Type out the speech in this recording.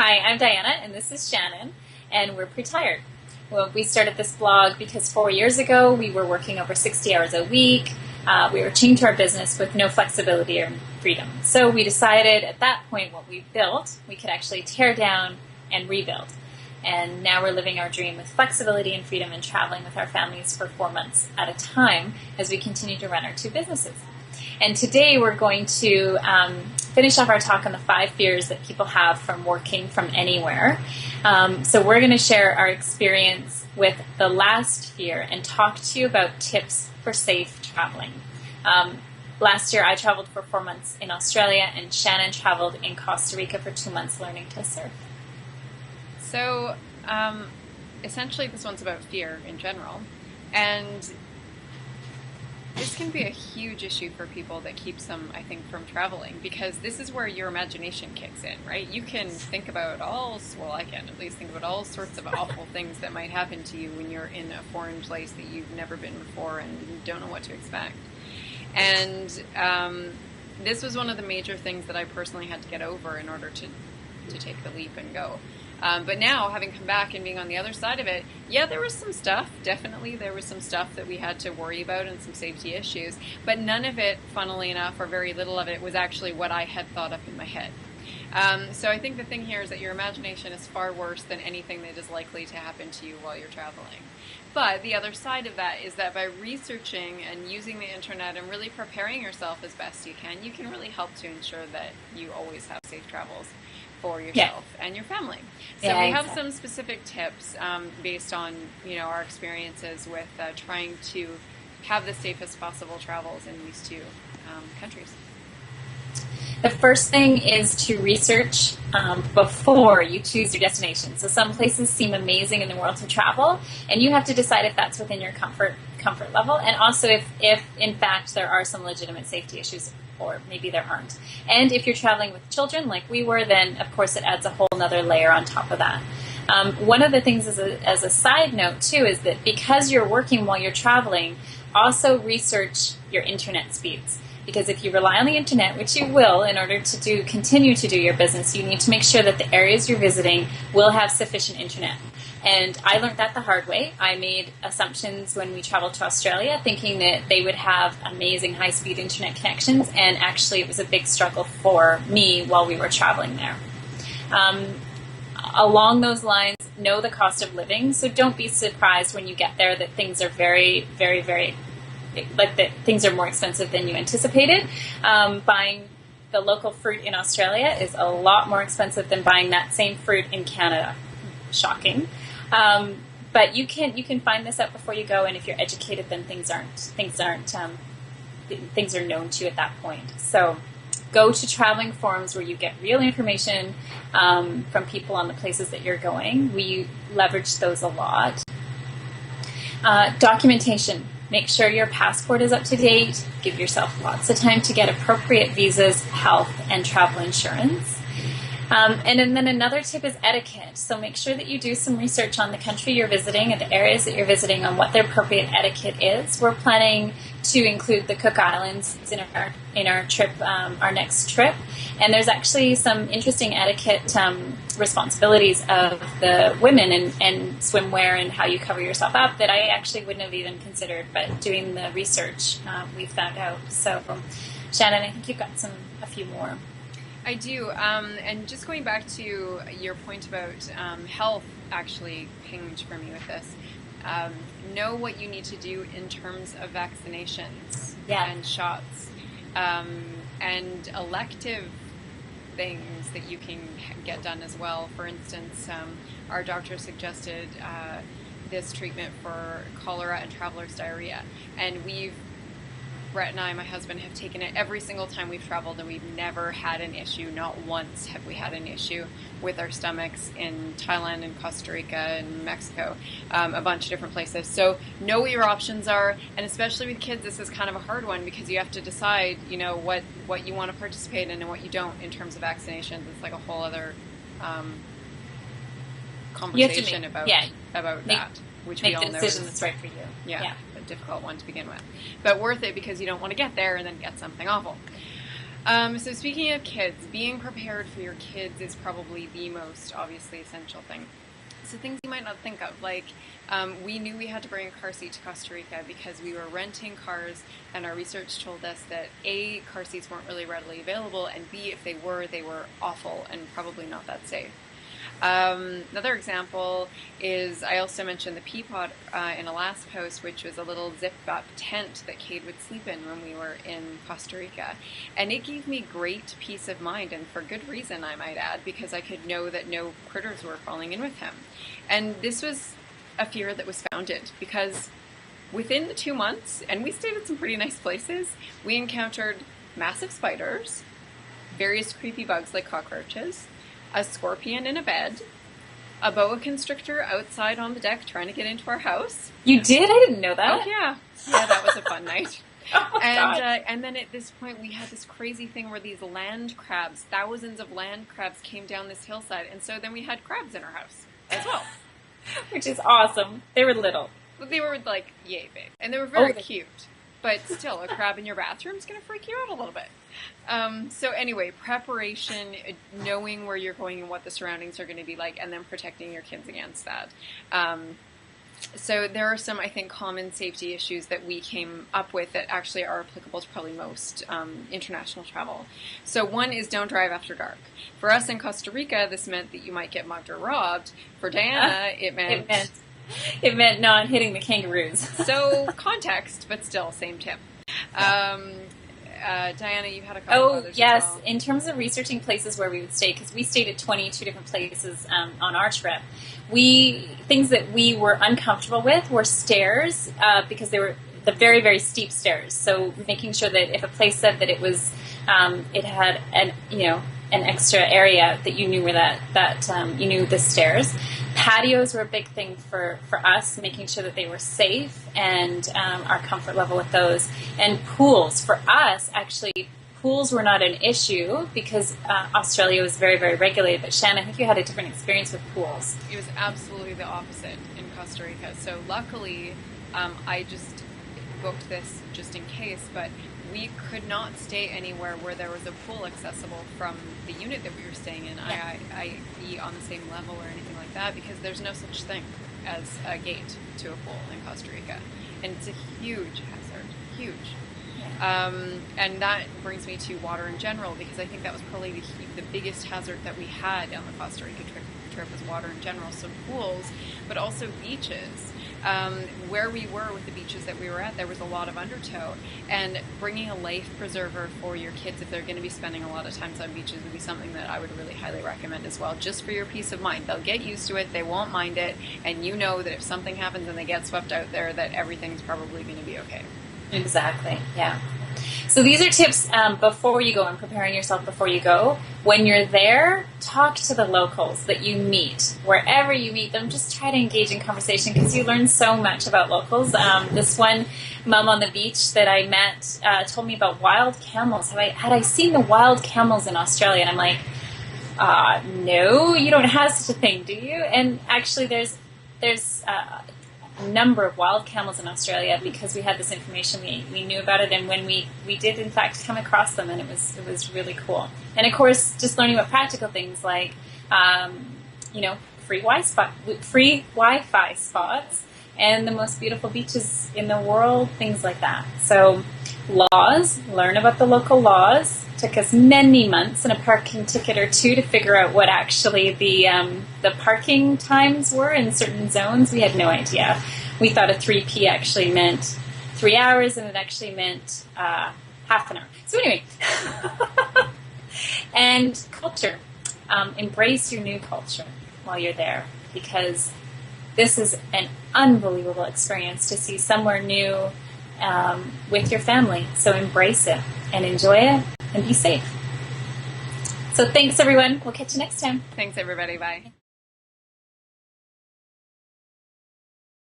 Hi, I'm Diana, and this is Shannon, and we're Pretired. Well, we started this blog because 4 years ago we were working over 60 hours a week. We were chained to our business with no flexibility or freedom. So we decided at that point what we built, we could actually tear down and rebuild. And now we're living our dream with flexibility and freedom and traveling with our families for 4 months at a time as we continue to run our two businesses. And today we're going to finish off our talk on the 5 fears that people have from working from anywhere. So we're going to share our experience with the last fear and talk to you about tips for safe traveling. Last year I traveled for 4 months in Australia, and Shannon traveled in Costa Rica for 2 months learning to surf. So essentially this one's about fear in general, and this can be a huge issue for people that keeps them, I think, from traveling, because this is where your imagination kicks in, right? You can think about I can at least think about all sorts of awful things that might happen to you when you're in a foreign place that you've never been before and you don't know what to expect. And this was one of the major things that I personally had to get over in order to take the leap and go. But now, having come back and being on the other side of it, yeah, there was some stuff. Definitely there was some stuff that we had to worry about and some safety issues. But none of it, funnily enough, or very little of it, was actually what I had thought up in my head. So I think the thing here is that your imagination is far worse than anything that is likely to happen to you while you're traveling. But the other side of that is that by researching and using the internet and really preparing yourself as best you can really help to ensure that you always have safe travels for yourself and your family. So we have some specific tips based on our experiences with trying to have the safest possible travels in these two countries. The first thing is to research before you choose your destination. So some places seem amazing in the world to travel, and you have to decide if that's within your comfort level, and also if in fact there are some legitimate safety issues, or maybe there aren't. And if you're traveling with children like we were, then of course it adds a whole nother layer on top of that. One of the things as a side note too is that because you're working while you're traveling, also research your internet speeds. Because if you rely on the internet, which you will, in order to continue to do your business, you need to make sure that the areas you're visiting will have sufficient internet. And I learned that the hard way. I made assumptions when we traveled to Australia, thinking that they would have amazing high-speed internet connections, and actually it was a big struggle for me while we were traveling there. Along those lines, know the cost of living, so don't be surprised when you get there that things are very, very, very that things are more expensive than you anticipated. Buying the local fruit in Australia is a lot more expensive than buying that same fruit in Canada. Shocking. But you can find this out before you go, and if you're educated, then things are known to you at that point. So go to traveling forums where you get real information from people on the places that you're going. We leverage those a lot. Documentation. Make sure your passport is up to date. Give yourself lots of time to get appropriate visas, health, and travel insurance. And then another tip is etiquette. So make sure that you do some research on the country you're visiting and the areas that you're visiting on what their appropriate etiquette is. We're planning to include the Cook Islands in our trip, our next trip. And there's actually some interesting etiquette responsibilities of the women and swimwear and how you cover yourself up that I actually wouldn't have even considered, but doing the research we found out. So Shannon, I think you've got a few more. I do, and just going back to your point about health actually pinged for me with this. Know what you need to do in terms of vaccinations and shots and elective things that you can get done as well. For instance, our doctor suggested this treatment for cholera and traveler's diarrhea, and Brett and I, my husband, have taken it every single time we've traveled, and we've never had an issue. Not once have we had an issue with our stomachs in Thailand and Costa Rica and Mexico, a bunch of different places. So know what your options are, and especially with kids, this is kind of a hard one because you have to decide, what you want to participate in and what you don't in terms of vaccinations. It's like a whole other conversation about that, which we all know make the decision that's right for you. Yeah. Difficult one to begin with, but worth it because you don't want to get there and then get something awful. So speaking of kids, being prepared for your kids is probably the most obviously essential thing. So things you might not think of, like we knew we had to bring a car seat to Costa Rica because we were renting cars, and our research told us that A, car seats weren't really readily available, and B, if they were awful and probably not that safe. Another example is I also mentioned the Peapod in a last post, which was a little zip-up tent that Cade would sleep in when we were in Costa Rica. And it gave me great peace of mind, and for good reason, I might add, because I could know that no critters were falling in with him. And this was a fear that was founded because within the 2 months, and we stayed at some pretty nice places, we encountered massive spiders, various creepy bugs like cockroaches, a scorpion in a bed, a boa constrictor outside on the deck trying to get into our house. You did? I didn't know that. Oh, yeah. Yeah, that was a fun night. Oh, and then at this point, we had this crazy thing where these land crabs, thousands of land crabs came down this hillside, and so then we had crabs in our house as well. Which is awesome. They were little. They were like yay big, and they were very cute. But still, a crab in your bathroom is going to freak you out a little bit. So anyway, preparation, knowing where you're going and what the surroundings are going to be like, and then protecting your kids against that. So there are some, I think, common safety issues that we came up with that actually are applicable to probably most international travel. So one is don't drive after dark. For us in Costa Rica, this meant that you might get mugged or robbed. For Diana, it meant not hitting the kangaroos. So context, but still, same tip. Diana, you had a couple of others yes. as well. In terms of researching places where we would stay, because we stayed at 22 different places on our trip, things that we were uncomfortable with were stairs because they were the very, very steep stairs. So making sure that if a place said that it was, it had an extra area that you knew where you knew the stairs. Patios were a big thing for us, making sure that they were safe and our comfort level with those. And pools, for us, actually, pools were not an issue because Australia was very, very regulated. But Shannon, I think you had a different experience with pools. It was absolutely the opposite in Costa Rica. So luckily, I just booked this just in case, but we could not stay anywhere where there was a pool accessible from the unit that we were staying in, i.e. on the same level or anything like that, because there's no such thing as a gate to a pool in Costa Rica. And it's a huge hazard, huge. And that brings me to water in general, because I think that was probably the biggest hazard that we had on the Costa Rica trip was water in general. So pools, but also beaches. Where we were with the beaches that we were at, there was a lot of undertow, and bringing a life preserver for your kids if they're going to be spending a lot of times on beaches would be something that I would really highly recommend as well, just for your peace of mind. They'll get used to it, they won't mind it, and you know that if something happens and they get swept out there, that everything's probably going to be okay. Exactly, yeah. So these are tips before you go and preparing yourself before you go. When you're there, talk to the locals that you meet. Wherever you meet them, just try to engage in conversation because you learn so much about locals. This one mom on the beach that I met told me about wild camels. Had I seen the wild camels in Australia? And I'm like, no, you don't have such a thing, do you? And actually there's a number of wild camels in Australia because we had this information, we knew about it, and when we did in fact come across them, and it was really cool. And of course, just learning about practical things like free Wi-Fi spots and the most beautiful beaches in the world, things like that. So learn about the local laws. Took us many months and a parking ticket or two to figure out what actually the parking times were in certain zones. We had no idea. We thought a 3P actually meant 3 hours, and it actually meant half an hour. So anyway, and culture. Embrace your new culture while you're there, because this is an unbelievable experience to see somewhere new with your family. So embrace it and enjoy it. And be safe. So thanks, everyone. We'll catch you next time. Thanks, everybody. Bye.